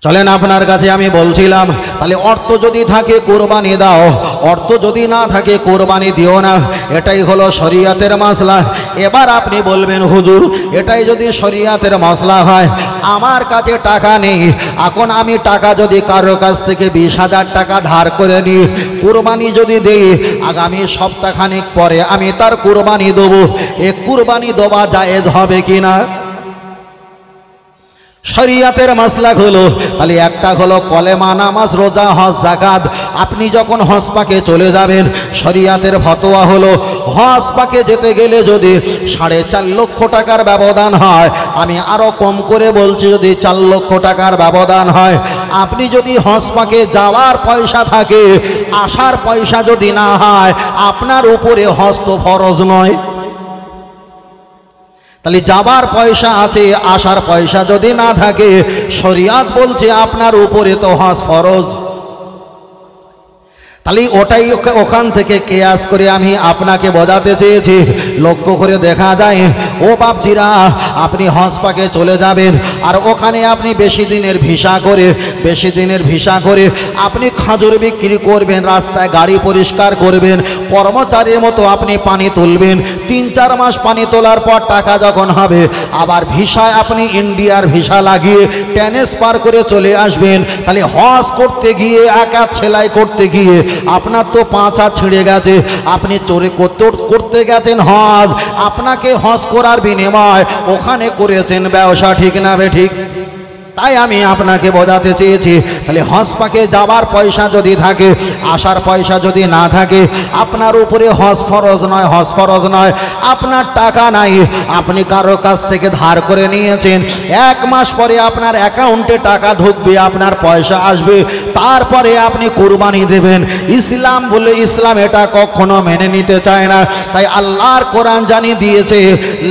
চলেন আপনার কাছে আমি বলছিলাম, তাহলে অর্থ যদি থাকে কোরবানি দাও, অর্থ যদি না থাকে কোরবানি দিও না, এটাই হলো শরিয়াতের মাসলা। এবার আপনি বলবেন হুজুর এটাই যদি শরিয়াতের মাসলা হয়, আমার কাছে টাকা নেই, এখন আমি টাকা যদি কারোর কাছ থেকে 20,000 টাকা ধার করে নিই, কোরবানি যদি দেই, আগামী সপ্তাহখানেক পরে আমি তার কোরবানি দেবো, এ কোরবানি দেওয়া জায়েজ হবে কিনা? শরিয়াতের মাসলা হলো, তাহলে একটা হলো কলেমা, নামাজ, রোজা, হজ, যাকাত। আপনি যখন হজ পাকে চলে যাবেন, শরিয়াতের ফতোয়া হলো হজ পাকে যেতে গেলে যদি 4.5 লক্ষ টাকার ব্যবধান হয়, আমি আরো কম করে বলছি যদি 4 লক্ষ টাকার ব্যবধান হয়, আপনি যদি হজ পাকে যাওয়ার পয়সা থাকে, আসার পয়সা যদি না হয়, আপনার উপরে হজ তো ফরজ নয়। তাহলে যাবার পয়সা আছে, আসার পয়সা যদি না থাকে, শরিয়াত বলছে আপনার উপরে তো হজ ফরজ। তাহলে ওটাই ওখান থেকে কেয়াস করে আমি আপনাকে বোঝাতে চেয়েছি। লক্ষ্য করে দেখা যায়, ও বাপজিরা আপনি হজ পাকে চলে যাবেন, আর ওখানে আপনি বেশি দিনের ভিসা করে আপনি খাজুর বিক্রি করবেন, রাস্তায় গাড়ি পরিষ্কার করবেন, কর্মচারীর মতো আপনি পানি তুলবেন। 3-4 মাস পানি তোলার পর টাকা যখন হবে, আবার ভিসায় আপনি ইন্ডিয়ার ভিসা লাগিয়ে ট্রান্সফার করে চলে আসবেন। তাহলে হজ করতে গিয়ে, একা সেলাই করতে গিয়ে আপনার তো 5 হাত ছিঁড়ে গেছে, আপনি চোরে করতে গেছেন হজ, আপনাকে হজ করার বিনিময় ওখানে করেছেন ব্যবসা, ঠিক না বে ঠিক? তাই আমি আপনাকে বোঝাতে চেয়েছি, তাহলে হজ পাকে যাওয়ার পয়সা যদি থাকে, আসার পয়সা যদি না থাকে, আপনার উপরে হজ ফরজ নয়। আপনার টাকা নাই, আপনি কারোর কাছ থেকে ধার করে নিয়েছেন, 1 মাস পরে আপনার অ্যাকাউন্টে টাকা ঢুকবে, আপনার পয়সা আসবে, তারপরে আপনি কুরবানি দেবেন। ইসলাম এটা কখনো মেনে নিতে চায় না। তাই আল্লাহর কোরআন জানিয়ে দিয়েছে,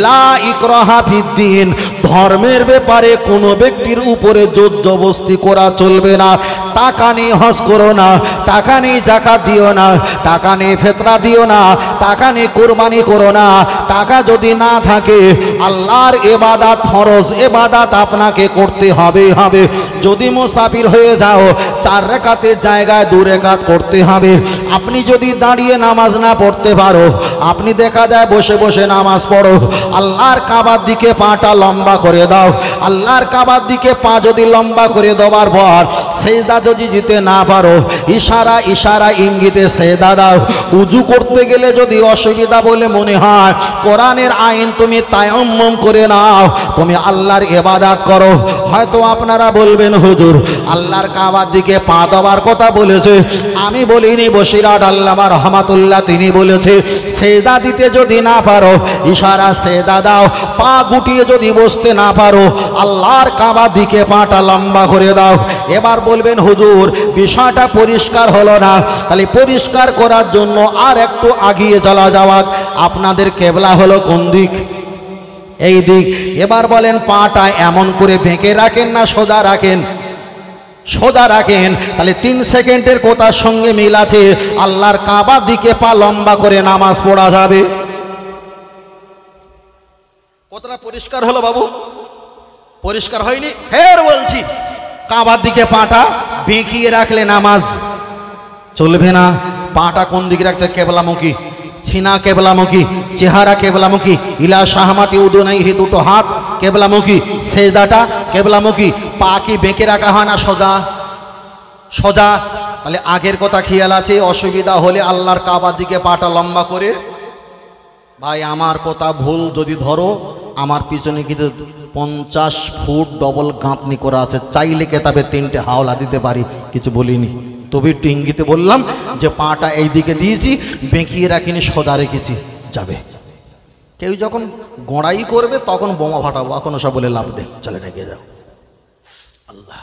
লা ইকরাহা ফিদ্দিন, ধর্মের ব্যাপারে কোনো ব্যক্তির উপরে জোর জবরদস্তি করা চলবে না। টাকা নেই হজ করো না, টাকা নেই যাকাত দিও না, টাকা নেই ফিতরা দিও না, টাকা নেই কুরবানি করো না। টাকা যদি না থাকে, আল্লাহর ইবাদত ফরজ ইবাদত আপনাকে করতে হবে। যদি মুসাফির হয়ে যাও, 4 রাকাতের জায়গায় 2 রাকাত করতে হবে। আপনি যদি দাঁড়িয়ে নামাজ না পড়তে পারো, আপনি দেখা যায় বসে বসে নামাজ পড়ো। আল্লাহর কাবার দিকে পাটা লম্বা করে দাও, আল্লাহর কাবার দিকে পা যদি লম্বা করে দেওয়ার পর সেজদা যদি দিতে না পারো, ইশারা ইঙ্গিতে সেজদা দাও। উজু করতে গেলে যদি অসুবিধা বলে মনে হয়, কোরআনের আইন তুমি তায়াম্মুম করে নাও, তুমি আল্লাহর ইবাদত করো। হয়তো আপনারা বলবেন হুজুর আল্লাহর কাবার দিকে পা দেওয়ার কথা বলেছে, আমি বলিনি, বসিরাট আল্লামা রহমাতুল্লাহ তিনি বলেছে সেজদা দিতে যদি না পারো, ইশারা সেজদা দাও। পা গুটিয়ে যদি বসতে না পারো, আল্লাহর কাবার দিকে পাটা লম্বা করে দাও। এবার বলবেন হুজুর বিষয়টা পরিষ্কার হলো না, তাহলে পরিষ্কার করার জন্য আর একটু আগিয়ে চলা যাওয়াক। আপনাদের কেবলা হলো কোন দিক? এই দিক। এবার বলেন পাটা এমন করে বেঁকে রাখেন না সোজা রাখেন? সোজা রাখেন। তাহলে 3 সেকেন্ডের কথার সঙ্গে মিল আছে, আল্লাহর কাবার দিকে পা লম্বা করে নামাজ পড়া যাবে। কতটা পরিষ্কার হলো বাবু? পরিষ্কার হয়নি? ফের বলছি, কাবার দিকে পাটা বেঁকিয়ে রাখলে নামাজ চলবে না। পাটা কোন দিকে রাখতে? কেবলামুখী, ছিনা কেবলামুখী, চেহারা কেবলামুখী, ইলা শাহমাতি উদুনাইহি, 2টো হাত কেবলামুখী, সেজদাটা কেবলামুখী। পা কি বেঁকে রাখা হয় না সোজা? তাহলে আগের কথা খেয়াল আছে, অসুবিধা হলে আল্লাহর কাবার দিকে পাটা লম্বা করে। ভাই আমার কথা ভুল যদি ধরো, আমার পিছনে কিন্তু 50 ফুট ডবল গাঁথনি করা আছে, চাইলে কেতাবে 3টে হাওলা দিতে পারি, কিছু বলিনি, তবে একটু ইঙ্গিতে বললাম যে পাটা এই দিকে দিয়েছি, বেঁকিয়ে রাখিনি, সোজা রেখেছি, যাবে। কেউ যখন গোড়াই করবে তখন বোমা ফাটাবো, এখন সব বলে লাভ নেই, চলে ঢেকে যাও। আল্লাহ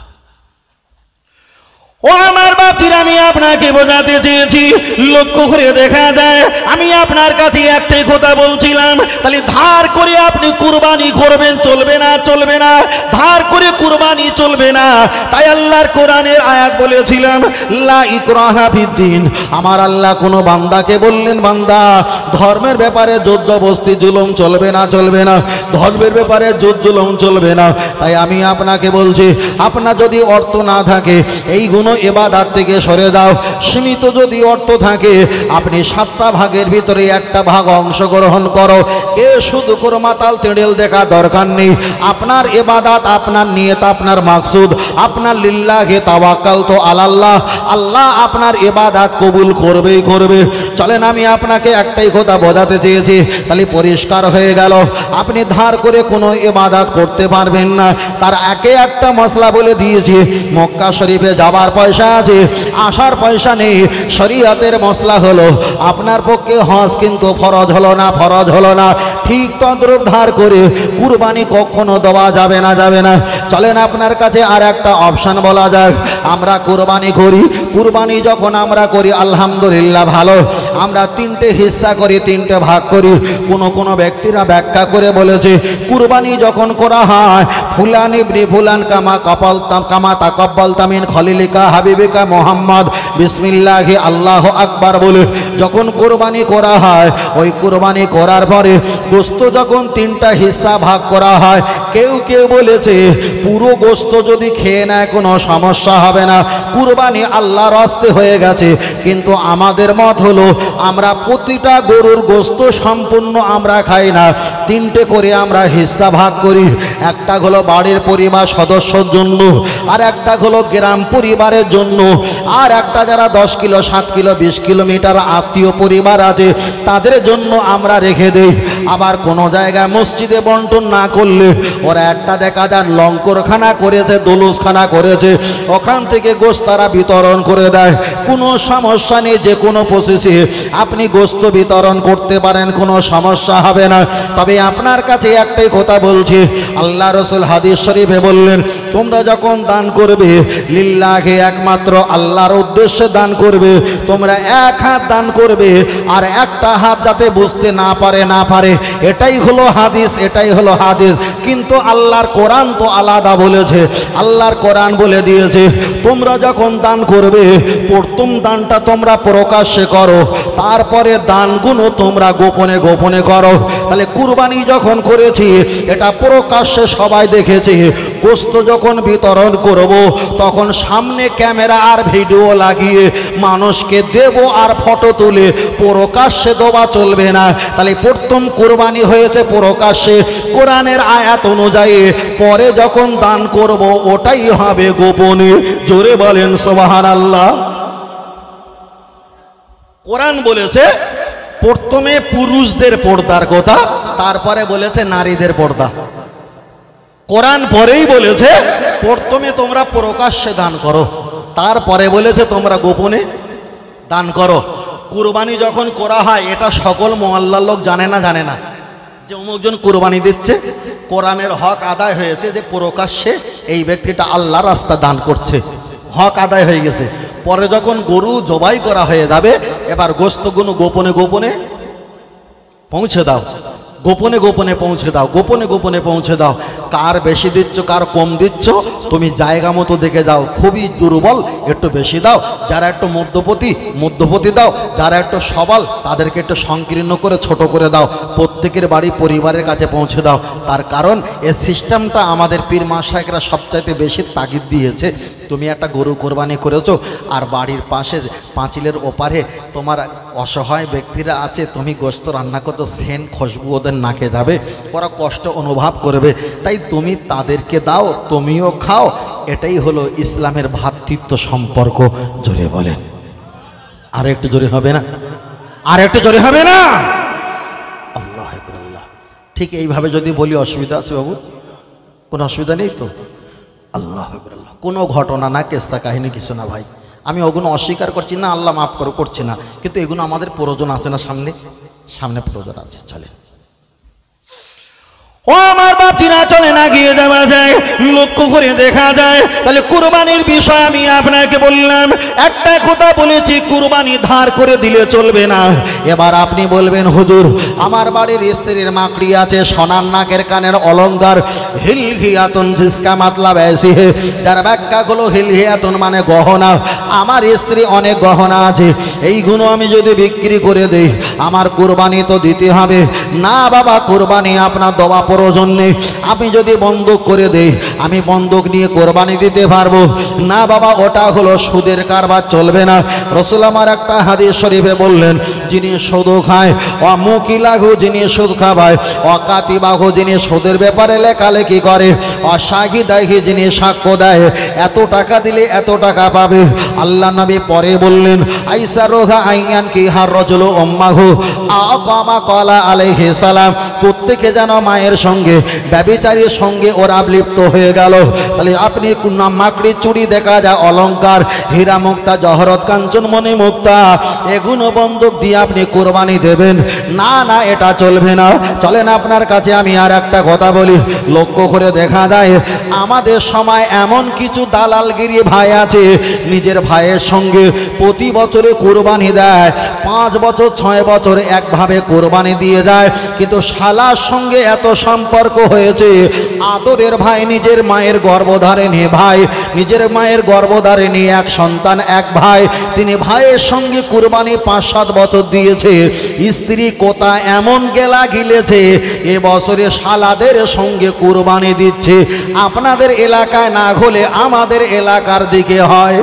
ও আমার বাপ, বাপজির আমি আপনাকে বোঝাতে চেয়েছি, লক্ষ্য করে দেখা যায় আমি আপনার কাছে একটাই কথা বলছিলাম, তাহলে ধার করে আপনি কুরবানি করবেন চলবে না, চলবে না, ধার করে কুরবানি চলবে না। তাই আল্লাহর কোরআনের আয়াত বলেছিলাম লা ইকরাহা ফিদ্দিন, আমার আল্লাহ কোনো বান্দাকে বললেন বান্দা ধর্মের ব্যাপারে জোর জবরদস্তি জুলুম চলবে না, চলবে না, ধর্মের ব্যাপারে জোর জুলুম চলবে না। তাই আমি আপনাকে বলছি, আপনার যদি অর্থ না থাকে এই গুণ ইবাদত থেকে সরে যাও। সীমিত যদি অর্থ থাকে আপনি 7টা ভাগের ভিতরে 1টা ভাগ অংশগ্রহণ করো। কে শুধু করে মাতাল তেড়েল দেখা দরকার নেই। আপনার ইবাদত, আপনার নিয়ত, আপনার মাকসুদ, আপনার লিল্লাহি তাওয়াক্কালতু আলাল্লাহ, আল্লাহ আপনার ইবাদত কবুল করবেই করবে। চলেন আমি আপনাকে একটাই কথা বোঝাতে চেয়েছি, তাহলে পরিষ্কার হয়ে গেল। আপনি ধার করে কোনো ইবাদত করতে পারবেন না। তার একে একটা মশলা বলে দিয়েছি, মক্কা শরীফে যাবার পয়সা আছে, আসার পয়সা নেই। শরীয়তের মশলা হলো আপনার পক্ষে হজ কিন্তু ফরজ হলো না, ফরজ হলো না। ঠিক তদ্রূপ ধার করে কুরবানি কখনো দেওয়া যাবে না, যাবে না। চলেন আপনার কাছে আর একটা অপশন বলা যাক, আমরা কুরবানি করি, কুরবানি যখন আমরা করি আলহামদুলিল্লাহ ভালো, আমরা 3টে হিস্সা করি, 3টে ভাগ করি। কোনো ব্যক্তিরা ব্যাখ্যা করে বলেছে কুরবানি যখন করা হয় ফুলান ইবনে ফুলান কামা তাকাব্বালতা মিন খলিলিকা হাবিবিকা মুহাম্মদ বিসমিল্লাহি আল্লাহু আকবার বলে যখন কুরবানি করা হয়, ওই কুরবানি করার পরে গোশত যখন 3টা হিস্সা ভাগ করা হয়, কেউ কেউ বলেছে পুরো গোশত যদি খেয়ে নেয় কোনো সমস্যা হবে না, কুরবানি আল্লাহর রাস্তে হয়ে গেছে। কিন্তু আমাদের মত হলো আমরা প্রতিটা গরুর গোশত সম্পূর্ণ আমরা খাই না, 3টে করে আমরা হিস্সা ভাগ করি। একটা হলো বাড়ির পরিবার সদস্যর জন্য, আর একটা হলো গ্রাম পরিবারের জন্য, আর একটা যারা 10 কিলো 7 কিলো 20 কিলোমিটার আত্মীয় পরিবার আছে তাদের জন্য আমরা রেখে দেই। আবার কোনো জায়গায় মসজিদে বন্টন না করলে ওরা একটা দেখা যায় লঙ্করখানা করেছে, দোলসখানা করেছে, ওখান থেকে গোশত তারা বিতরণ করে দেয়। কোনো সমস্যা নেই, যে কোনো প্রসেসে আপনি গোশত বিতরণ করতে পারেন, কোনো সমস্যা হবে না। তবে আপনার কাছে একটাই কথা বলছি, আল্লাহ রাসূল হাদিস শরীফে বললেন তোমরা যখন দান করবে লিল্লাহি, একমাত্র আল্লাহর উদ্দেশ্যে দান করবে। তোমরা 1 হাত দান করবে, আর একটা হাত যাতে বুঝতে না পারে, এটাই হলো হাদিস, এটাই হলো হাদিস। কিন্তু আল্লাহর কোরআন তো আলাদা বলেছে। আল্লাহর কোরআন বলে দিয়েছে তোমরা যখন দান করবে প্রথম দানটা তোমরা প্রকাশ্যে করো, তারপরে দানগুলো তোমরা গোপনে গোপনে করো। তাহলে কুরবানি যখন করেছি এটা প্রকাশ্যে সবাই দেখেছে, গোশত যখন বিতরণ করব তখন সামনে ক্যামেরা আর ভিডিও লাগিয়ে মানুষকে দেব আর ফটো তুলে প্রকাশ্যে দেওয়া চলবে না। তাহলে প্রথম কুরবানি হয়েছে প্রকাশ্যে কোরআনের আয়াত অনুযায়ী, পরে যখন দান করব ওটাই হবে গোপনে। জোরে বলেন সুবহানাল্লাহ। কোরআন বলেছে প্রথমে পুরুষদের পর্দার কথা, তারপরে বলেছে নারীদের পর্দা। কোরআন পরেই বলেছে প্রথমে তোমরা প্রকাশ্যে দান করো, তারপরে বলেছে তোমরা গোপনে দান করো। কুরবানি যখন করা হয় এটা সকল মহল্লার লোক জানে না, জানে না যে অমুকজন কুরবানি দিচ্ছে, কোরআনের হক আদায় হয়েছে যে প্রকাশ্যে এই ব্যক্তিটা আল্লাহর রাস্তা দান করছে, হক আদায় হয়ে গেছে। পরে যখন গরু জবাই করা হয়ে যাবে, এবার গোশতগুলো গোপনে গোপনে পৌঁছে দাও, গোপনে গোপনে পৌঁছে দাও, গোপনে গোপনে পৌঁছে দাও। কার বেশি দিচ্ছ কার কম দিচ্ছ তুমি জায়গা মতো দেখে যাও। খুবই দুর্বল একটু বেশি দাও, যারা একটু মধ্যপতি দাও, যারা একটু সবল তাদেরকে একটু সংকীর্ণ করে ছোট করে দাও, প্রত্যেকের বাড়ি পরিবারের কাছে পৌঁছে দাও। তার কারণ এই সিস্টেমটা আমাদের পীর মাশায়েখরা সবচাইতে বেশি তাগিদ দিয়েছে। তুমি একটা গরু কোরবানি করেছো আর বাড়ির পাশে পাঁচিলের ওপারে তোমার অসহায় ব্যক্তিরা আছে, তুমি গোশত রান্না করছো, সেন খুশবু ওদের নাকে যাবে, ওরা কষ্ট অনুভব করবে, তাই তুমি তাদেরকে দাও, তুমিও খাও। এটাই হলো ইসলামের ভ্রাতৃত্ব সম্পর্ক। জোরে বলেন, আর একটু জোরে হবে না? আর একটু জোরে হবে না? আল্লাহু আকবার। ঠিক এইভাবে যদি বলি অসুবিধা আছে বাবু? কোনো অসুবিধা নেই তো? আল্লাহু আকবার। কোনো ঘটনা না, কেসা কাহিনী কিছু না ভাই, আমি ওগুলো অস্বীকার করছি না, আল্লাহ মাফ করছি না, কিন্তু এগুলো আমাদের প্রয়োজন আছে না, সামনে প্রয়োজন আছে। চলেন। ও আমার বাতিরা চলে না গিয়ে যাওয়া যায়, লক্ষ্য করে দেখা যায়। তাহলে কুরবানির বিষয় আমি আপনাকে বললাম, একটা কথা বলেছি, কুরবানি ধার করে দিলে চলবে না। এবার আপনি বলবেন হুজুর আমার বাড়ির স্ত্রীর মাকড়ি আছে, সোনার নাকের কানের অলংকার, হিলহিয়াতুন জিসকা মাতলাব ऐसी है, যার ব্যাখ্যা হলো হিলহিয়াতুন মানে গহনা। আমার স্ত্রী অনেক গহনা আছে, এইগুলো আমি যদি বিক্রি করে দেই আমার কুরবানি তো দিতে হবে। না বাবা, কুরবানি আপনার দেওয়া প্রয়োজন নেই। আমি যদি বন্ধক করে দেই আমি বন্ধক নিয়ে কোরবানি দিতে পারবো না। বাবা ওটা হলো সুদের কারবার, চলবে না। রাসূল আমার একটা হাদিস শরীফে বললেন, যিনি সুদ খায়, অমুকিলাহু যিনি সুদ খাবায়, অকাতিবাহু যিনি সুদের ব্যাপারে লেখালেখি করে, অশাহিদাহি যিনি সাক্ষ্য দেয়, এত টাকা দিলে এত টাকা পাবে। আল্লাহ নবী পরে বললেন, আইসা রোহা আইয়ান কি হার রজুলু উম্মাহু আকামা কলা আলাইহিস সালাম, প্রত্যেকে যেন মায়ের সঙ্গে ব্যভিচারীর সঙ্গে ওরা লিপ্ত হয়ে গেল। তাহলে আপনি মাকড়ি চুড়ি দেখা যায়, অলংকার, হীরা মুক্তা, জহরত, কাঞ্চন, মণি মুক্তা, এগুলো বন্ধক দিয়ে আপনি কোরবানি দেবেন না? না, এটা চলবে না। চলেন আপনার কাছে আমি আর একটা কথা বলি, লক্ষ্য করে দেখা যায় আমাদের সময় এমন কিছু দালালগিরি ভাই আছে, নিজের ভাইয়ের সঙ্গে প্রতি বছরে কোরবানি দেয়, 5 বছর 6 বছর একভাবে কোরবানি দিয়ে যায়, কিন্তু শালার সঙ্গে এত সম্পর্ক হয়েছে, আদরের ভাই নিজের মায়ের গর্ভধারিণী ভাই, নিজের মায়ের গর্ভধারিণী এক সন্তান এক ভাই, তিনি ভাইয়ের সঙ্গে কুরবানি 5-7 বছর দিয়েছে, স্ত্রী কোথা এমন গেলা গিলেছে এ বছরে শালাদের সঙ্গে কুরবানি দিচ্ছে। আপনাদের এলাকায় না হলে আমাদের এলাকার দিকে হয়।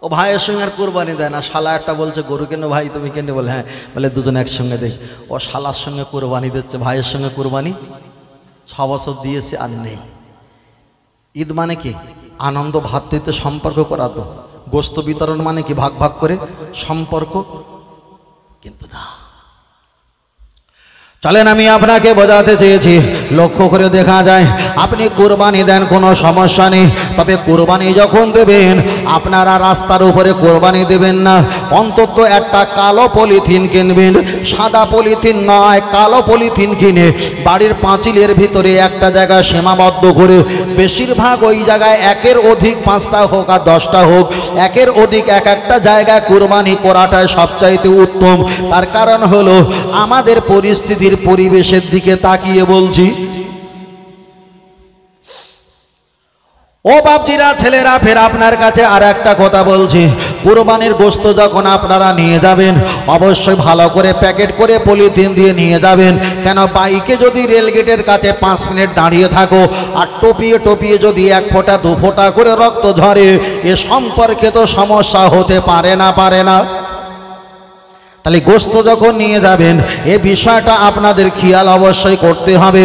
ও ভাইয়ের সঙ্গে আর কোরবানি দেয় না, শালা একটা বলছে গরু কেন ভাই তুমি কেন, বলে হ্যাঁ, বলে দুজন একসঙ্গে দেখ। ও শালার সঙ্গে কোরবানি দিচ্ছে, ভাইয়ের সঙ্গে কোরবানি 6 বছর দিয়েছে আর নেই। ঈদ মানে কি? আনন্দ ভাতৃত্বে সম্পর্ক করা। তো গোস্ত বিতরণ মানে কি? ভাগ ভাগ করে সম্পর্ক, কিন্তু না। চলেন আমি আপনাকে বোঝাতে চেয়েছি, লক্ষ্য করে দেখা যায় আপনি কোরবানি দেন কোনো সমস্যা নেই, তবে কোরবানি যখন দেবেন আপনারা রাস্তার উপরে কোরবানি দেবেন না। অন্তত একটা কালো পলিথিন কিনবেন, সাদা পলিথিন নয়, কালো পলিথিন কিনে বাড়ির পাঁচিলের ভিতরে একটা জায়গায় সীমাবদ্ধ করে, বেশিরভাগ ওই জায়গায় একের অধিক 5টা হোক আর 10টা হোক, একের অধিক এক একটা জায়গায় কোরবানি করাটাই সবচাইতে উত্তম। তার কারণ হলো আমাদের পরিস্থিতির পরিবেশের দিকে তাকিয়ে বলছি। ও বাপজিরা, ছেলেরা, ফের আপনার কাছে আর একটা কথা বলছি, কুরবানির গোশত যখন আপনারা নিয়ে যাবেন অবশ্যই ভালো করে প্যাকেট করে পলিথিন দিয়ে নিয়ে যাবেন। কেন, বাইকে যদি রেলগেটের কাছে 5 মিনিট দাঁড়িয়ে থাকো আর টপিয়ে টপিয়ে যদি 1 ফোঁটা 2 ফোঁটা করে রক্ত ঝরে, এ সম্পর্কে তো সমস্যা হতে পারে না, পারে না? তাহলে গোশত যখন নিয়ে যাবেন এ বিষয়টা আপনাদের খেয়াল অবশ্যই করতে হবে।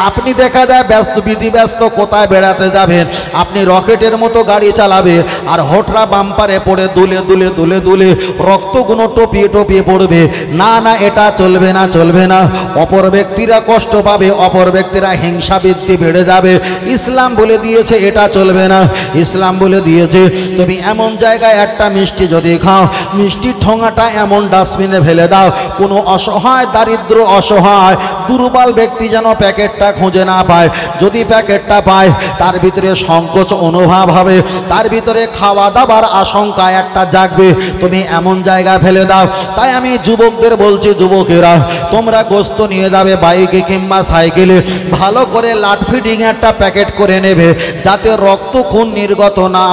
আপনি দেখা যায় ব্যস্ত বিধিব্যস্ত কোথায় বেড়াতে যাবেন, আপনি রকেটের মতো গাড়ি চালাবে আর হোটরা বাম্পারে পড়ে দুলে দুলে দুলে দুলে রক্তগুলো টপিয়ে টপিয়ে পড়বে। না না, এটা চলবে না, চলবে না। অপর ব্যক্তিরা কষ্ট পাবে, অপর ব্যক্তিরা হিংসা বৃদ্ধি বেড়ে যাবে। ইসলাম বলে দিয়েছে এটা চলবে না। ইসলাম বলে দিয়েছে তুমি এমন জায়গায় একটা মিষ্টি যদি খাও, মিষ্টির ঠোঙাটা এমন ডাস্টবিনে ফেলে দাও, কোনো অসহায় দারিদ্র অসহায় দুর্বল ব্যক্তি যেন প্যাকেটটা খুঁজে না পায়। যদি প্যাকেটটা পায় তার ভিতরে সংকোচ অনুভব হবে, তার ভিতরে খাওয়া দাবার আশঙ্কা একটা জাগবে, তুমি এমন জায়গা ফেলে দাও। তাই আমি যুবকদের বলছি, যুবকেরা তোমরা গোশত নিয়ে যাবে বাইকে কিংবা সাইকেলে, ভালো করে লাট ফিডিং একটা প্যাকেট করে নেবে যাতে রক্ত খুন নির্গত না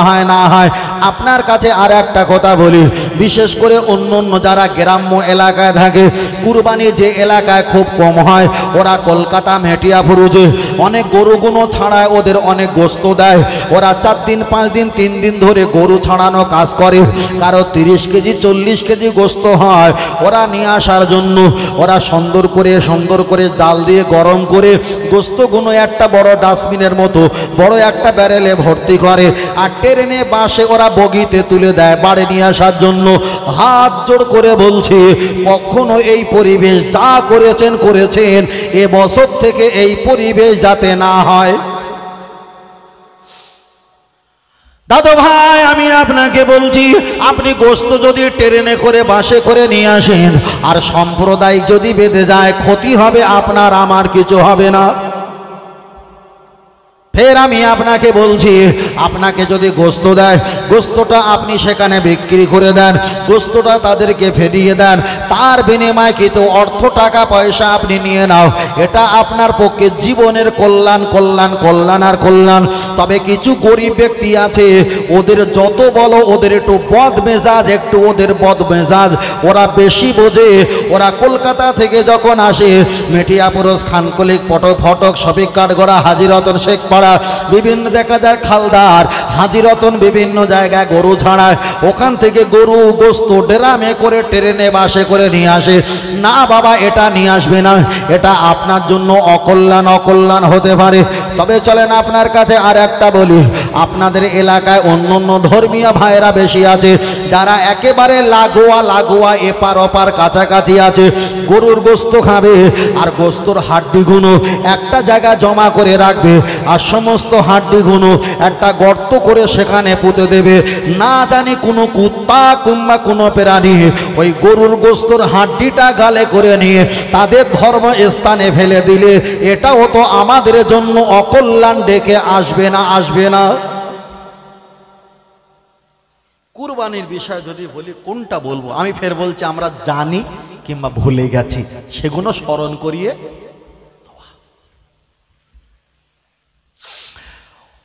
হয়। আপনার কাছে আর একটা কথা বলি, বিশেষ করে অন্য যারা গ্রাম্য এলাকায় থাকে, কুরবানি যে এলাকায় খুব কম হয়, ওরা কলকাতা মেটিয়াপুরুজে অনেক গরুগুলো ছাড়ায়, ওদের অনেক গোশত দেয়। ওরা 4 দিন 5 দিন 3 দিন ধরে গরু ছাড়ানো কাজ করে। কারো 30 কেজি 40 কেজি গোশত হয়, ওরা নিয়ে আসার জন্য ওরা সুন্দর করে জাল দিয়ে গরম করে গোশতগুলো একটা বড় ডাস্টবিনের মতো বড় একটা ব্যারেলে ভর্তি করে আর ট্রেনে বাসে ওরা বগিতে তুলে দেয় বাড়ি নিয়ে আসার জন্য। হাত জোড় করে বলছি, কখনো এই পরিবেশ যা করেছেন এ বছর থেকে এই পরিবেশ যাতে না হয়। দাদু ভাই, আমি আপনাকে বলছি, আপনি গোস্ত যদি ট্রেনে করে বাসে করে নিয়ে আসেন আর সাম্প্রদায়িক যদি বেঁধে যায়, ক্ষতি হবে আপনার, আমার কিছু হবে না। ফের আমি আপনাকে বলছি, আপনাকে যদি গোস্ত দেয়, গোস্তটা আপনি সেখানে বিক্রি করে দেন, গোস্তটা তাদেরকে ফেরিয়ে দেন, তার বিনিময়ে কিন্তু অর্থ টাকা পয়সা আপনি নিয়ে নাও, এটা আপনার পক্ষে জীবনের কল্যাণ কল্যাণ কল্যাণ আর কল্যাণ। তবে কিছু গরিব ব্যক্তি আছে, ওদের যত বলো ওদের একটু বদমেজাজ, একটু ওদের বদমেজাজ, ওরা বেশি বোঝে। ওরা কলকাতা থেকে যখন আসে, মেটিয়াপুরস, খানকলিক, ফটক, শফিক কাঠগড়া, হাজী রতন, শেখ পাড়া, বিভিন্ন দেখা যায় খালদার, হাজী রতন বিভিন্ন জায়গায় গরু ছাড়ায়, ওখান থেকে গরু গোস্ত ড্রামে করে ট্রেনে বাসে করে নিয়ে আসে। না বাবা, এটা নিয়ে আসবে না, এটা আপনার জন্য অকল্যাণ অকল্যাণ হতে পারে। তবে চলেন আপনার কাছে আর একটা বলি, আপনাদের এলাকায় অন্য অন্য ধর্মীয় ভাইয়েরা বেশি আছে, যারা একেবারে লাগোয়া এপার ওপার কাছাকাছি আছে, গরুর গোস্ত খাবে আর গোস্তর হাড্ডিগুলো একটা জায়গায় জমা করে রাখবে, আর সমস্ত হাড্ডিগুলো একটা গর্ত করে সেখানে পুঁতে দেবে। না জানি কোনো কুত্তা কিংবা কোনো প্রাণী ওই গরুর গোস্তর হাড্ডিটা গালে করে নিয়ে তাদের ধর্ম স্থানে ফেলে দিলে, এটাও তো আমাদের জন্য অকল্যাণ ডেকে আসবে না, আসবে না? কুরবানির বিষয় যদি বলি, কোনটা বলবো? আমি ফের বলছি, আমরা জানি কিংবা ভুলে গেছি, সেগুলো স্মরণ করিয়ে।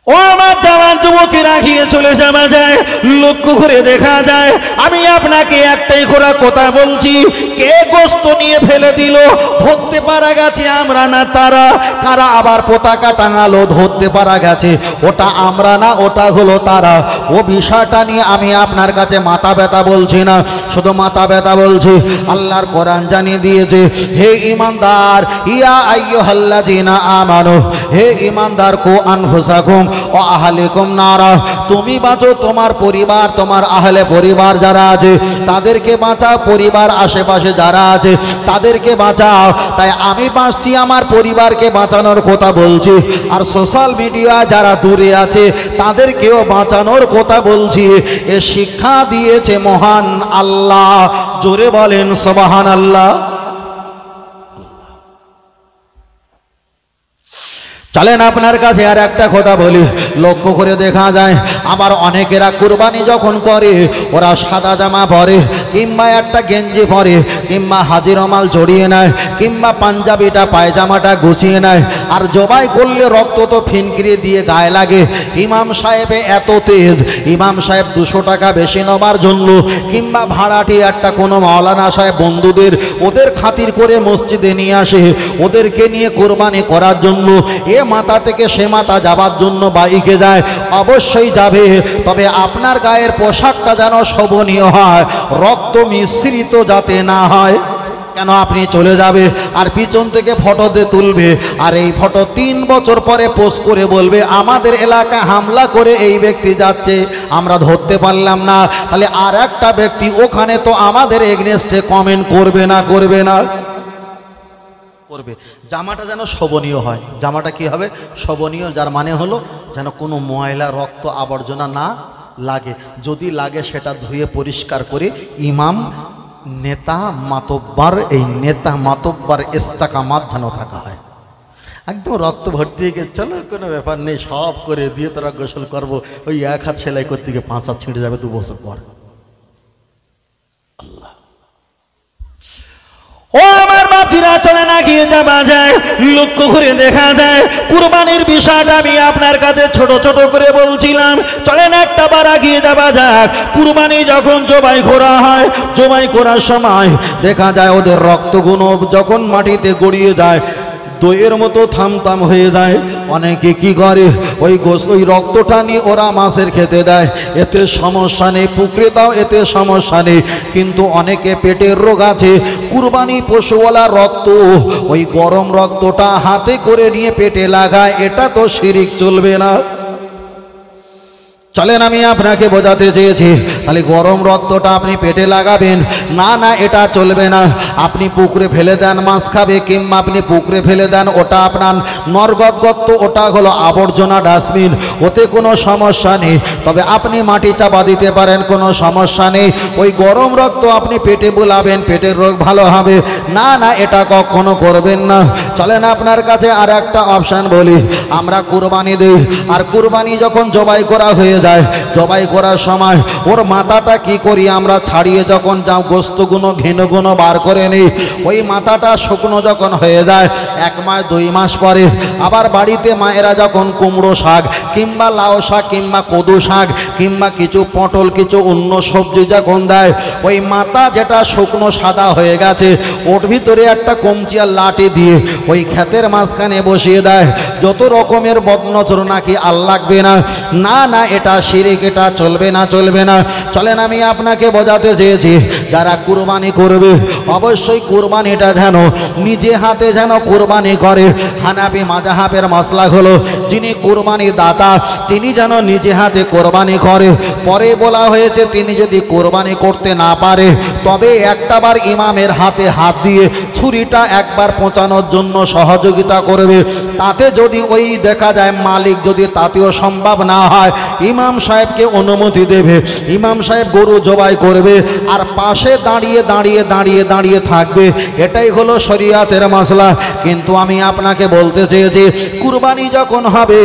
ও আমার জওয়ান যুবকেরা, গিয়ে চলে যাওয়া যায়, লক্ষ্য করে দেখা যায়, আমি আপনাকে একটাই করে কথা বলছি, কে গোস্ত নিয়ে ফেলে দিল ধরতে পারা গেছে আমরা না তারা। কারা আবার পতাকা টাঙালো ধরতে পারা গেছে, ওটা আমরা না, ওটা হলো তারা। ও বিষয়টা নিয়ে আমি আপনার কাছে মাথা ব্যথা বলছি না, শুধু মাথা ব্যথা বলছি, আল্লাহর কোরআন জানিয়ে দিয়েছে, হে ইমানদার, ইয়া আইয়ুহাল্লাযীনা আমানু, হে ইমানদার, কু আনফুসাকুম ও আহলিকুম নারা, তুমি বাঁচো, তোমার পরিবার, তোমার আহলে পরিবার যারা আছে তাদেরকে বাঁচাও, পরিবার আশেপাশে যারা আছে তাদেরকে বাঁচাও। তাই আমি বাঁচছি, আমার পরিবারকে বাঁচানোর কথা বলছি, আর সোশ্যাল মিডিয়া যারা দূরে আছে তাদেরকেও বাঁচানোর কথা বলছি। এ শিক্ষা দিয়েছে মহান আল্লাহ, জোরে বলেন সুবহানাল্লাহ। চলেন আপনার কাছে আর একটা কথা বলি, লক্ষ্য করে দেখা যায়, আবার অনেকেরা কুরবানি যখন করে ওরা সাদা জামা পরে, কিংবা একটা গেঞ্জি পরে, কিংবা হাজির রুমাল জড়িয়ে নেয়, কিংবা পাঞ্জাবিটা পায়জামাটা গুছিয়ে নেয়, আর জবাই করলে রক্ত তো ফিনকিরি দিয়ে গায়ে লাগে। ইমাম সাহেবে এত তেজ, ইমাম সাহেব 200 টাকা বেশি নেবার জন্য, কিংবা ভাড়াটি একটা কোনো মাওলানা সাহেব বন্ধুদের ওদের খাতির করে মসজিদে নিয়ে আসে, ওদেরকে নিয়ে কুরবানি করার জন্য, এ মাথা থেকে সে মাথা যাবার জন্য বাইকে যায়, অবশ্যই যাবে, তবে আপনার গায়ের পোশাকটা যেন শোভনীয় হয়, রক্ত মিশ্রিত যাতে না হয়। কেন আপনি চলে যাবে আর পিছন থেকে ফটো দিয়ে তুলবে, আর এই ফটো 3 বছর পরে পোস্ট করে বলবে আমাদের এলাকায় হামলা করে এই ব্যক্তি যাচ্ছে, আমরা ধরতে পারলাম না, তাহলে আর একটা ব্যক্তি ওখানে তো আমাদের এগেনস্টে কমেন্ট করবে না, করবে না? করবে। জামাটা যেন শোভনীয় হয়, জামাটা কি হবে? শোভনীয়, যার মানে হলো যেন কোনো ময়লা রক্ত আবর্জনা না লাগে, যদি লাগে সেটা ধুয়ে পরিষ্কার করে ইমাম, নেতা, মাতব্বার, এই নেতা মাতব্বার ইস্তেকামাত যেন থাকা হয়। একদম রক্ত ভর্তি হয়ে গেছে, চলো কোনো ব্যাপার নেই, সব করে দিয়ে তোরা গোসল করবো, ওই 1 হাত সেলাই করতে গিয়ে 5 হাত ছিঁড়ে যাবে 2 বছর পর। আল্লাহ, ও আমার বাতিরা, চলে না গিয়ে যাওয়া যায়, লক্ষ্য করে দেখা যায়, কুরবানির বিষয়টা আমি আপনার কাছে ছোট ছোট করে বলছিলাম, চলেন একটা বার গিয়ে যাওয়া যাক। কুরবানি যখন জবাই করা হয়, জবাই করার সময় দেখা যায় ওদের রক্তগুলো যখন মাটিতে গড়িয়ে যায়, দইয়ের মতো থামতাম হয়ে যায়। অনেকে কি করে, ওই রক্তটা নিয়ে ওরা মাছের খেতে দেয়, এতে সমস্যা নেই, পুকুরে দাও, এতে সমস্যা নেই, কিন্তু অনেকে পেটের রোগ আছে, কুরবানি পশুওয়ালা রক্ত, ওই গরম রক্তটা হাতে করে নিয়ে পেটে লাগায়, এটা তো শিরিক, চলবে না। চলেন আমি আপনাকে বোঝাতে চেয়েছি, তাহলে গরম রক্তটা আপনি পেটে লাগাবেন না, না এটা চলবে না। আপনি পুকুরে ফেলে দেন মাছ খাবে, কিংবা আপনি পুকুরে ফেলে দেন, ওটা আপনার নরগত, ওটা হলো আবর্জনা ডাস্টবিন, ওতে কোনো সমস্যা নেই। তবে আপনি মাটি চাপা দিতে পারেন, কোনো সমস্যা নেই। ওই গরম রক্ত আপনি পেটে বুলাবেন, পেটের রোগ ভালো হবে না, না এটা কখনো করবেন না। চলেন আপনার কাছে আর একটা অপশান বলি, আমরা কুরবানি দিই, আর কুরবানি যখন জবাই করা হয়ে যায়, জবাই করার সময় ওর মাথাটা কি করি আমরা ছাড়িয়ে যখন যা গোস্তগুলো ঘেনগুলো বার করে নিই, ওই মাথাটা শুকনো যখন হয়ে যায় 1 মাস 2 মাস পরে আবার বাড়িতে মায়েরা যখন কুমড়ো শাক কিংবা লাউ শাক কিংবা কদু শাক কিংবা কিছু পটল কিছু অন্য সবজি যখন দেয়, ওই মাথা যেটা শুকনো সাদা হয়ে গেছে ওর ভিতরে একটা কমচি আর লাঠি দিয়ে ওই ক্ষেতের মাঝখানে বসিয়ে দেয়। যত রকমের বদনজর নাকি আর লাগবে না, না না এটা শিরক, এটা চলবে না, চলবে না। চলেন আমি আপনাকে বোঝাতে চেয়েছি, যারা কুরবানি করবে অবশ্যই কুরবানিটা যেন নিজে হাতে যেন কুরবানি করে। হানাফি মাযহাবের মাসলাক হলো, যিনি কুরবানি দাতা তিনি যেন নিজে হাতে কুরবানি করে। পরে বলা হয়েছে তিনি যদি কুরবানি করতে না পারে তবে একটাবার ইমামের হাতে হাত দিয়ে ছুরিটা একবার পৌঁছানোর জন্য সহযোগিতা করবে। তাতে যদি ওই দেখা যায় মালিক যদি তাতেও সম্ভব না হয়, ইমাম সাহেবকে অনুমতি দেবে, ইমাম সাহেব গরু জবাই করবে আর পাশে দাঁড়িয়ে দাঁড়িয়ে দাঁড়িয়ে দাঁড়িয়ে থাকবে। এটাই হলো শরীয়তের মাসলা। কিন্তু আমি আপনাকে বলতে চেয়েছি, কুরবানি যখন হবে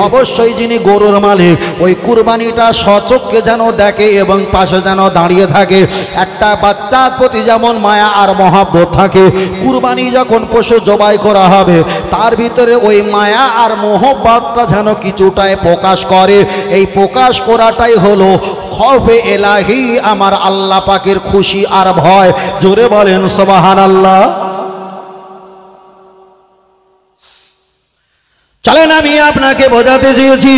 অবশ্যই যিনি গরুর মালিক ওই কুরবানিটা সচক্ষে যেন দেখে এবং পাশে যেন দাঁড়িয়ে থাকে। একটা বাচ্চার প্রতি যেমন মায়া আর মহব্বত থাকে, কুরবানি যখন পশু জবাই করা হবে তার ভিতরে ওই মায়া আর মহব্বতটা যেন কিছুটাই প্রকাশ করে। এই প্রকাশ করাটাই হলো খৌফে এলাহি, আমার আল্লাহ পাকের খুশি আর ভয়। জোরে বলেন সুবহানাল্লাহ। চলেন আমি আপনাকে বোঝাতে চেয়েছি,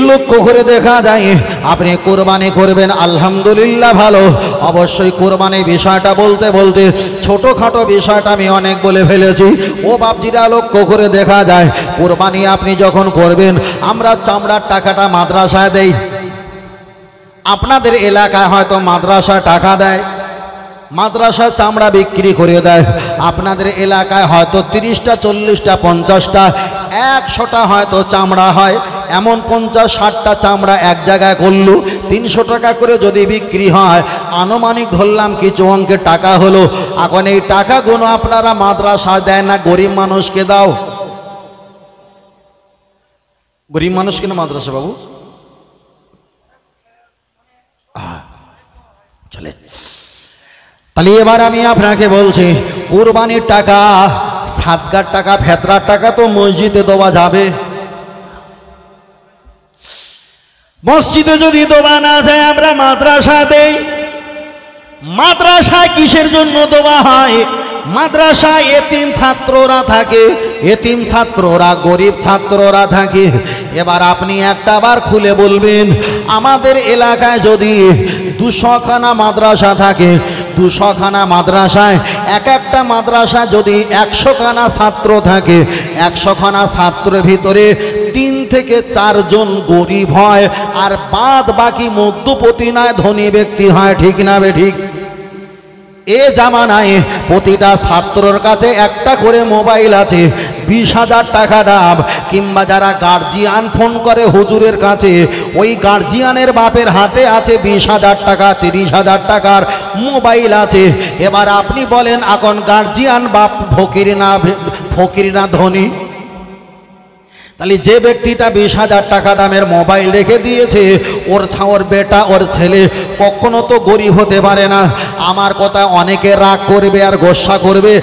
লক্ষ্য করে দেখা যায় আপনি কোরবানি করবেন আলহামদুলিল্লাহ ভালো। অবশ্যই কোরবানির বিষয়টা বলতে বলতে ছোটোখাটো বিষয়টা আমি অনেক বলে ফেলেছি। ও বাপজিরা লক্ষ্য করে দেখা যায়, কোরবানি আপনি যখন করবেন, আমরা চামড়ার টাকাটা মাদ্রাসায় দেই। আপনাদের এলাকায় হয়তো মাদ্রাসা টাকা দেয়, মাদ্রাসা চামড়া বিক্রি করে দেয়। আপনাদের এলাকায় হয়তো 30টা 40টা 50টা 100টা হয়তো চামড়া হয়। এমন 50-60টা চামড়া এক জায়গায় করলো 300 টাকা করে যদি বিক্রি হয়, আনুমানিক ধরলাম কিছু অঙ্কের টাকা হলো। এখন এই টাকাগুলো আপনারা মাদ্রাসা দেয় না গরিব মানুষকে দাও? গরিব মানুষ কেন মাদ্রাসা বাবু চলে। তাহলে এবার আমি আপনাকে বলছি, কুরবানির টাকা, সাদগার টাকা, ফেতরার টাকা তো মসজিদে দেওয়া যাবে। মসজিদে যদি দেওয়া না যায় আমরা মাদ্রাসা দেই। মাদ্রাসায় কিসের জন্য দেওয়া হয়? মাদ্রাসায় এতিম ছাত্ররা থাকে, এতিম ছাত্ররা গরিব ছাত্ররা থাকে। এবার আপনি একটা বার খুলে বলবেন, আমাদের এলাকায় যদি 200খানা মাদ্রাসা থাকে, 200খানা মাদ্রাসায় এক একটা মাদ্রাসা যদি 100খানা ছাত্র থাকে, 100খানা ছাত্রের ভিতরে 3 থেকে 4 জন গরিব হয় আর বাদ বাকি মধ্যপতি নয় ধনী ব্যক্তি হয়। ঠিক না বে ঠিক? এ জামানায় প্রতিটা ছাত্রর কাছে একটা করে মোবাইল আছে, 20,000 টাকা দাম। কিংবা যারা গার্জিয়ান ফোন করে হুজুরের কাছে, ওই গার্জিয়ানের বাপের হাতে আছে 20,000 টাকা 30,000 টাকার মোবাইল আছে। এবার আপনি বলেন, এখন গার্জিয়ান বাপ ফকির না ধনী? তাহলে যে ব্যক্তিটা 20,000 টাকা দামের মোবাইল রেখে দিয়েছে, ওর বেটা ওর ছেলে কখনো তো গরিব হতে পারে না। আমার কথা অনেকে রাগ করবে আর গোস্সা করবে,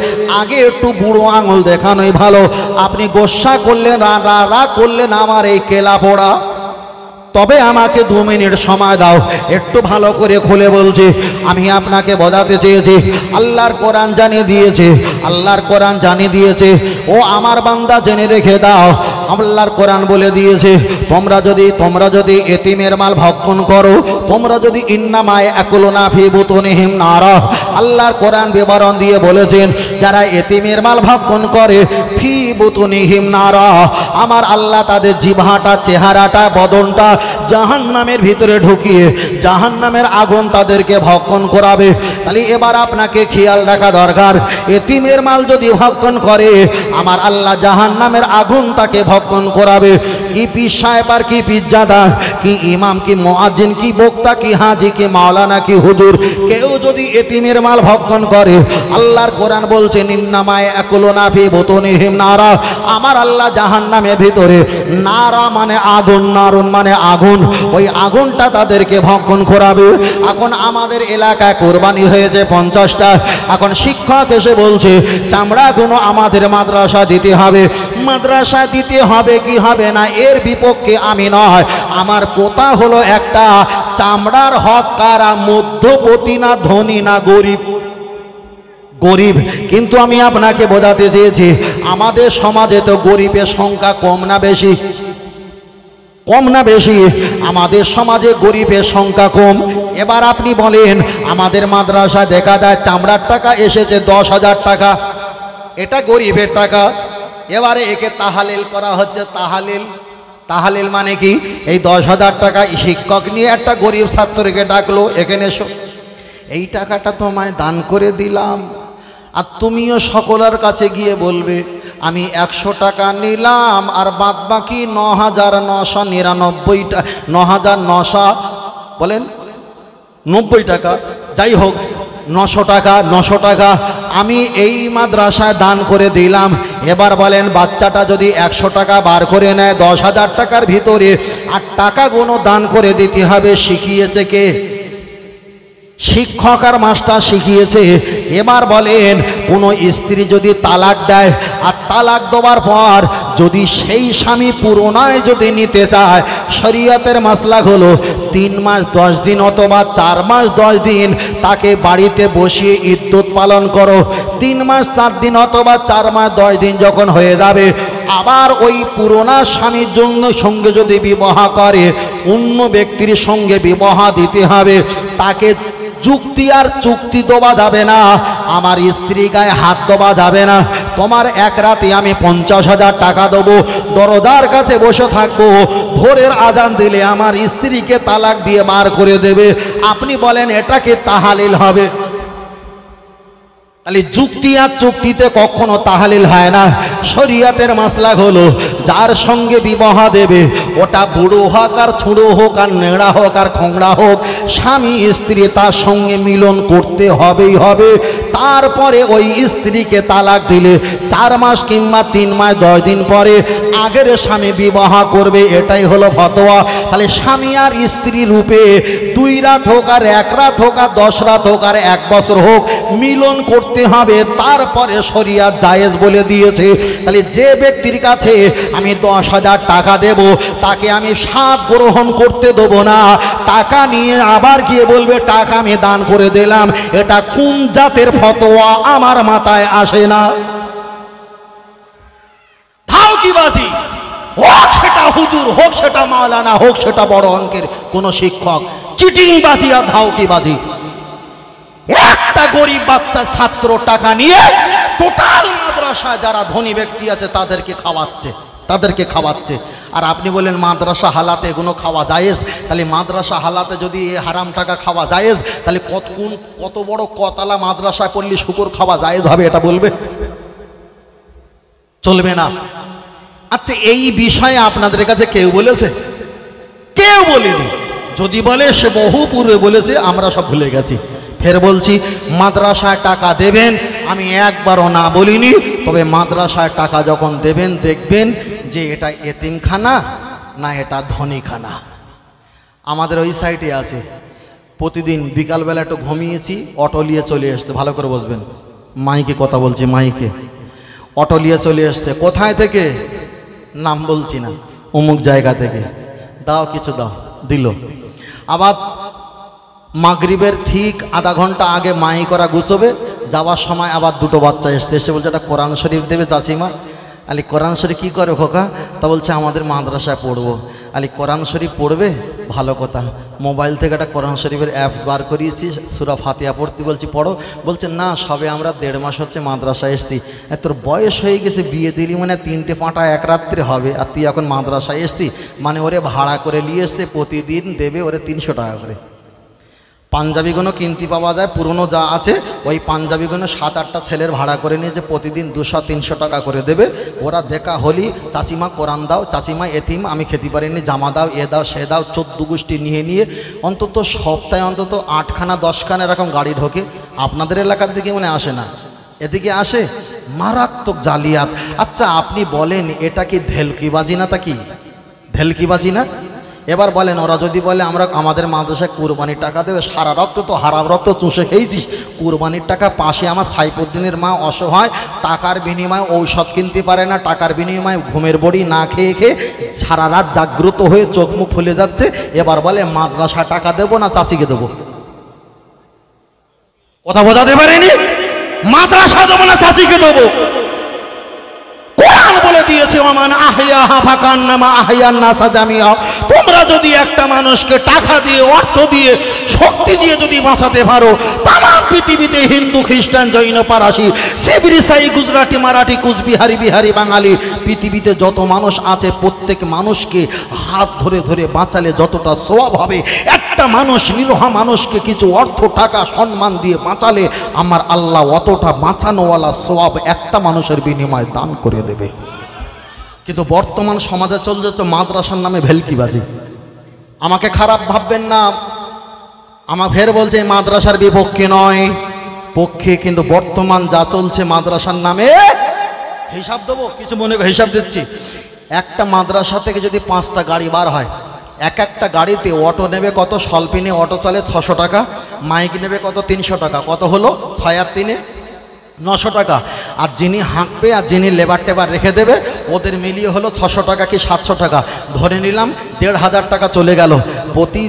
আগে একটু বুড়ো আঙুল দেখানোই ভালো। আপনি গোস্সা করলেন, রাগ করলেন আমার এই কেলা পোড়া, তবে আমাকে 2 মিনিট সময় দাও, একটু ভালো করে খুলে বলছি। আমি আপনাকে বোঝাতে চেয়েছি, আল্লাহর কোরআন জানিয়ে দিয়েছে, আল্লাহর কোরআন জানিয়ে দিয়েছে। ও আমার বান্দা জেনে রেখে দাও, আল্লাহর কোরআন বলে দিয়েছে, তোমরা যদি এতিমের মাল ভক্ষণ করো, তোমরা যদি ইন্নামা ইয়াকুলুনা ফি বুতুনিহিম নারা, আল্লাহর কোরআন বিবরণ দিয়ে বলেছেন যারা এতিমের মাল ভক্ষণ করে ফি বুতুনিহিম নারা, আমার আল্লাহ তাদের জিহ্বাটা, চেহারাটা, বদনটা জাহান্নামের ভিতরে ঢুকিয়ে জাহান্নামের আগুন তাদেরকে ভক্ষণ করাবে। তাহলে এবার আপনাকে খেয়াল রাখা দরকার, এতিমের মাল যদি ভক্ষণ করে আমার আল্লাহ জাহান্নামের আগুন তাকে ভক্ষণ করাবে। কি পীর সাহেব আর কি পীরজাদা, কি ইমাম, কি মুয়াজ্জিন, কি বক্তা, কি হাজি, কি মাওলানা, কি হুজুর, কেউ যদি এতিমের মাল ভক্ষণ করে আল্লাহর কোরআন বলছে ইন্নামা ইয়াকুলুনা ফি বুতুনিহিম নারা, আমার আল্লাহ জাহান্নামের ভিতরে, নারা মানে আগুন, নারুন মানে আগুন, ওই আগুনটা তাদেরকে ভক্ষণ করাবে। এখন আমাদের এলাকায় কোরবানি হয়েছে 50টা, এখন শিক্ষক এসে বলছে চামড়াগুলো আমাদের মাদ্রাসা দিতে হবে। মাদ্রাসা দিতে হবে কি হবে না এর বিপক্ষে আমি নয়, আমার কথা হলো একটা, চামড়ার হক কারা, মধ্যপতি না ধনী না গরিব? গরিব। কিন্তু আমি আপনাকে বোঝাতে চেয়েছি আমাদের সমাজে তো গরিবের সংখ্যা কম না বেশি? কম না বেশি? আমাদের সমাজে গরিবের সংখ্যা কম। এবার আপনি বলেন আমাদের মাদ্রাসা দেখা যায় চামড়ার টাকা এসেছে 10,000 টাকা, এটা গরিবের টাকা। এবারে একে তাহালিল করা হচ্ছে। তাহালিল, তাহালিল মানে কি? এই 10,000 টাকা শিক্ষক নিয়ে একটা গরিব ছাত্রকে ডাকলো, এখানে এসো, এই টাকাটা তোমায় দান করে দিলাম, আর তুমিও সকলের কাছে গিয়ে বলবে আমি 100 টাকা নিলাম আর বাদ বাকি 9,999 9,900 বলেন 90 টাকা, যাই হোক 900 টাকা, 900 টাকা আমি এই মাদ্রাসায় দান করে দিলাম। এবার বলেন বাচ্চাটা যদি 100 টাকা বার করে নেয় 10,000 টাকার ভিতরে, আর টাকাগুলো দান করে দিতে হবে, শিখিয়েছে কে? শিক্ষক আর মাস্টার শিখিয়েছে। এবার বলেন কোনো স্ত্রী যদি তালাক দেয় আর তালাক দেওয়ার পর যদি সেই স্বামী পুরোনায় যদি নিতে চায়, শরীয়তের মাসলা হলো 3 মাস 10 দিন অথবা 4 মাস 10 দিন তাকে বাড়িতে বসিয়ে ইদ্যত পালন করো। 3 মাস 4 দিন অথবা 4 মাস 10 দিন যখন হয়ে যাবে, আবার ওই পুরোনা স্বামীর জন্য সঙ্গে যদি বিবাহ করে, অন্য ব্যক্তির সঙ্গে বিবাহ দিতে হবে। তাকে যুক্তি আর চুক্তি দেওয়া যাবে না, আমার স্ত্রী গায়ে হাত দেওয়া যাবে না। তোমার এক রাতে আমি 50,000 টাকা দেবো, দরজার কাছে বসে থাকবো, ভোরের আজান দিলে আমার স্ত্রীকে তালাক দিয়ে বার করে দেবে। আপনি বলেন এটা কি তাহালিল হবে? তাহলে যুক্তি আর চুক্তিতে কখনো তাহালিল হয় না। শরীয়তের মাসলা হলো যার সঙ্গে বিবাহ দেবে, ওটা বুড়ো হোক আর ছুড়ো হোক আর নেড়া হোক আর খোংড়া হোক, স্বামী স্ত্রী তার সঙ্গে মিলন করতে হবেই হবে। তারপরে ওই স্ত্রীকে তালাক দিলে 4 মাস কিংবা 3 মাস 10 দিন পরে আগের স্বামী বিবাহ করবে, এটাই হলো ফতোয়া। তাহলে স্বামী আর স্ত্রী রূপে 2 রাত হোক আর 1 রাত হোক আর 10 রাত হোক আর 1 বছর হোক মিলন করতে হবে, তারপরে শরিয়ত জায়েজ বলে দিয়েছে। তাহলে যে ব্যক্তির কাছে আমি 10,000 টাকা দেব, তাকে আমি সাপ গ্রহণ করতে দেব না। টাকা নিয়ে আবার গিয়ে বলবে টাকা আমি দান করে দিলাম, এটা কোন জাতের ফতোয়া আমার মাথায় আসে না। ধাওকিবাজি হোক সেটা হুজুর, হোক সেটা মাওলানা, হোক সেটা বড় অঙ্কের কোন শিক্ষক, চিটিংবাজি আর ধাওকিবাজি। একটা গরিব বাচ্চা ছাত্র টাকা নিয়ে টোটাল মাদ্রাসা যারা ধনী ব্যক্তি আছে তাদেরকে খাওয়াচ্ছে। আর আপনি বলেন মাদ্রাসা হালাতে এগুলো খাওয়া জায়েজ? তাহলে মাদ্রাসা হালাতে যদি হারাম টাকা খাওয়া জায়েজ, তাহলে কত বড় কতলা মাদ্রাসা করলে শুকর খাওয়া জায়েজ হবে এটা বলবে? চলবে না। আচ্ছা এই বিষয়ে আপনাদের কাছে কেউ বলেছে? কেউ বলেনি। যদি বলে সে বহু পূর্বে বলেছে, আমরা সব ভুলে গেছি। ফের বলছি মাদ্রাসায় টাকা দেবেন, আমি একবারও না বলিনি, তবে মাদ্রাসায় টাকা যখন দেবেন দেখবেন যে এটা এতিমখানা না এটা ধনীখানা। আমাদের ওই সাইডে আছে, প্রতিদিন বিকালবেলা একটু ঘুমিয়েছি, অটো নিয়ে চলে এসছে, ভালো করে বসবেন, মাইকে কথা বলছি, মাইকে অটো নিয়ে চলে এসছে। কোথায় থেকে নাম বলছি না, অমুক জায়গা থেকে, দাও কিছু দাও, দিল। আবার মাগরিবের ঠিক আধা ঘন্টা আগে মাই করা গুছবে, যাওয়ার সময় আবার 2টো বাচ্চা এসে বলছে এটা কোরআন শরীফ দেবে চাচিমা। আলি কোরআন শরীফ কী করে খোকা? তা বলছে আমাদের মাদ্রাসায় পড়বো। আলি কোরআন শরীফ পড়বে, ভালো কথা, মোবাইল থেকে একটা কোরআন শরীফের অ্যাপ বার করিয়েছি, সূরা ফাতিহা পড়তে বলছি পড়ো, বলছে না সবে আমরা 1.5 মাস হচ্ছে মাদ্রাসায় এসেছি। তোর বয়স হয়ে গেছে, বিয়ে দিলি মানে 3টে পাঁটা এক রাত্রে হবে, আর তুই এখন মাদ্রাসায় এসেছি, মানে ওরে ভাড়া করে নিয়ে এসছে, প্রতিদিন দেবে ওরে 300 টাকা করে। পাঞ্জাবিগুলো কিনতে পাওয়া যায়, পুরনো যা আছে ওই পাঞ্জাবিগুলো 7-8টা ছেলের ভাড়া করে নিয়ে যে প্রতিদিন 200-300 টাকা করে দেবে। ওরা দেখা হলি চাচিমা কোরআন দাও, চাচিমা এতিম আমি খেতে পারিনি, জামা দাও, এ দাও সে দাও, 14 গোষ্ঠী নিয়ে নিয়ে অন্তত সপ্তাহে অন্তত 8খানা 10খানা এরকম গাড়ি ঢোকে। আপনাদের এলাকার দিকে মানে আসে না, এদিকে আসে, মারাত্মক জালিয়াত। আচ্ছা আপনি বলেন এটা কি ধেলকিবাজি না? তা কি ধেলকিবাজি না? এবার বলেন ওরা যদি বলে আমরা আমাদের মাদ্রাসায় কুরবানির টাকা দেবে, সারা রক্ত তো হারাম রক্ত চুষে খেয়েছিস, কুরবানির টাকা পাশে আমার সাইফুদ্দিনের মা অসহায়, টাকার বিনিময়ে ঔষধ কিনতে পারে না, টাকার বিনিময়ে ঘুমের বড়ি না খেয়ে খেয়ে সারা রাত জাগ্রত হয়ে চোখ মুখ ফুলে যাচ্ছে, এবার বলে মাদ্রাসা টাকা দেবো না চাচিকে দেবো? কথা বোঝাতে পারেনি? মাদ্রাসা দেবো না চাচিকে দেবো? কোরআন বলে দিয়েছে ওমান আহইয়াহা ফাকান্নামা আহইয়ান নাসা জামিআ। তোমরা যদি একটা মানুষকে টাকা দিয়ে, অর্থ দিয়ে, শক্তি দিয়ে যদি বাঁচাতে পারো, তাম পৃথিবীতে হিন্দু খ্রিস্টান জৈন পারাসি শিখ ইসাই গুজরাটি মারাঠি কুচবিহারি বিহারি বাঙালি পৃথিবীতে যত মানুষ আছে প্রত্যেক মানুষকে হাত ধরে ধরে বাঁচালে যতটা সওয়াব হবে, একটা মানুষ নিরহ মানুষকে কিছু অর্থ টাকা সম্মান দিয়ে বাঁচালে আমার আল্লাহ অতটা বাঁচানোওয়ালা সওয়াব একটা মানুষের বিনিময়ে দান করে দেবে। কিন্তু বর্তমান সমাজে চলছে তো মাদ্রাসার নামে ভেলকিবাজি। আমাকে খারাপ ভাববেন না, আমার ফের বলছে মাদ্রাসার বিপক্ষে নয়, পক্ষে, কিন্তু বর্তমান যা চলছে মাদ্রাসার নামে হিসাব দেবো, কিছু মনে করে হিসাব দিচ্ছি। একটা মাদ্রাসা থেকে যদি 5টা গাড়ি বার হয়, এক একটা গাড়িতে অটো নেবে কত, স্বল্পিনে অটো চলে 600 টাকা, মাইক নেবে কত 300 টাকা, কত হলো 6 আর 3 900 টাকা। আর যিনি হাঁকবে আর যিনি লেবার টেবার রেখে দেবে ওদের মিলিয়ে হলো 600 টাকা কি 700 টাকা, ধরে নিলাম 1500 টাকা চলে গেল। প্রতি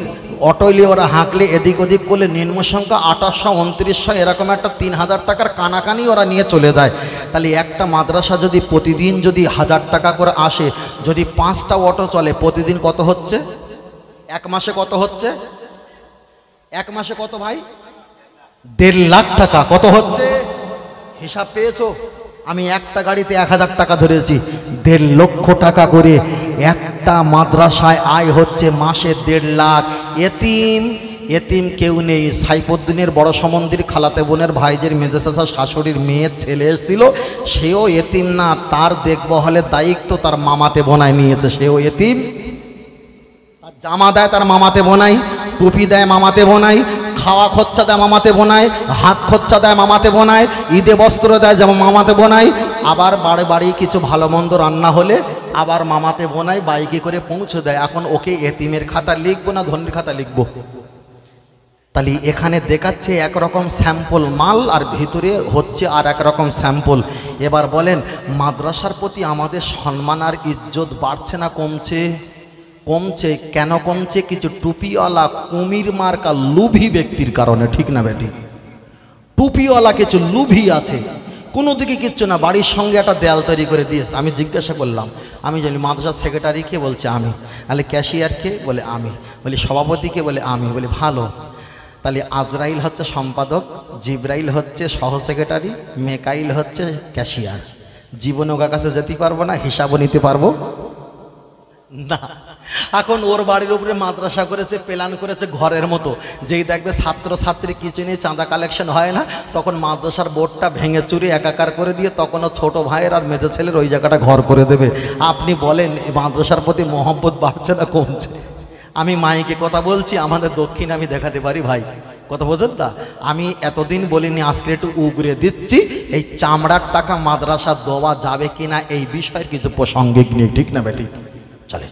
অটোইলে ওরা হাঁকলে এদিক ওদিক করলে নিম্ন সংখ্যা 2800 2900 এরকম একটা 3000 টাকার কানাকানি ওরা নিয়ে চলে যায়। তাহলে একটা মাদ্রাসা যদি প্রতিদিন যদি 1000 টাকা করে আসে, যদি 5টা অটো চলে, প্রতিদিন কত হচ্ছে? এক মাসে কত হচ্ছে? এক মাসে কত ভাই? 1.5 লাখ টাকা। কত হচ্ছে হিসাব পেয়েছো? আমি একটা গাড়িতে 1000 টাকা ধরেছি, 1.5 লক্ষ টাকা করে একটা মাদ্রাসায় আয় হচ্ছে মাসে 1.5 লাখ। এতিম কেউ নেই। সাইফুদ্দিনের বড় সমন্দির খালাতে বোনের ভাইজের মেজে চাচা শাশুড়ির মেয়ের ছেলে এসেছিল, সেও এতিম না, তার দেখভালের দায়িত্ব তার মামাতে বোনায় নিয়েছে, সেও এতিম। জামা দেয় তার মামাতে বোনাই, টুপি দেয় মামাতে বোনাই, খাওয়া খরচা দেয় মামাতে বোনায়, হাত খরচা দেয় মামাতে বোনায়, ঈদে বস্ত্র দেয় যেমন মামাতে বোনায়, আবার বাড়ি বাড়ি কিছু ভালো মন্দ রান্না হলে আবার মামাতে বোনায় বাইকে করে পৌঁছে দেয়। এখন ওকে এতিমের খাতা লিখবো না ধনির খাতা লিখবো? তাহলে এখানে দেখাচ্ছে একরকম স্যাম্পল মাল আর ভিতরে হচ্ছে আর একরকম স্যাম্পল। এবার বলেন মাদ্রাসার প্রতি আমাদের সম্মান আর ইজ্জত বাড়ছে না কমছে? কমছে। কেন কমছে? কিছু টুপিওয়ালা কুমির মার্কা লুভি ব্যক্তির কারণে, ঠিক না বেটি? টুপিওয়ালা কিছু লুভি আছে, কোনো দিকে কিচ্ছু না, বাড়ির সঙ্গে একটা দেয়াল তৈরি করে দিয়েছে। আমি জিজ্ঞাসা করলাম, আমি জানি মাদ্রাসার সেক্রেটারি কে? বলছে আমি। তাহলে ক্যাশিয়ার কে? বলে আমি। বলি সভাপতি কে? বলে আমি। বলি ভালো। তাহলে আজরাইল হচ্ছে সম্পাদক, জিব্রাইল হচ্ছে সহ সেক্রেটারি, মেকাইল হচ্ছে ক্যাশিয়ার। জীবনে ওর কাছে যেতে পারবো না, হিসাবও নিতে পারবো না। এখন ওর বাড়ির উপরে মাদ্রাসা করেছে, প্ল্যান করেছে ঘরের মতো, যেই দেখবে ছাত্র ছাত্রী কিছু নিয়ে চাঁদা কালেকশন হয় না, তখন মাদ্রাসার বোর্ডটা ভেঙে চুরি একাকার করে দিয়ে তখনও ছোট ভাইয়ের আর মেজো ছেলের ওই জায়গাটা ঘর করে দেবে। আপনি বলেন মাদ্রাসার প্রতি মহব্বত বাড়ছে না কমছে? আমি মাইকে কথা বলছি, আমাদের দক্ষিণ আমি দেখাতে পারি ভাই, কথা বোঝেন না? আমি এতদিন বলিনি, আজকে একটু উগরে দিচ্ছি। এই চামড়ার টাকা মাদ্রাসা দেওয়া যাবে কিনা এই বিষয়ের কিছু প্রাসঙ্গিক নেই, ঠিক না বেটি? চলে।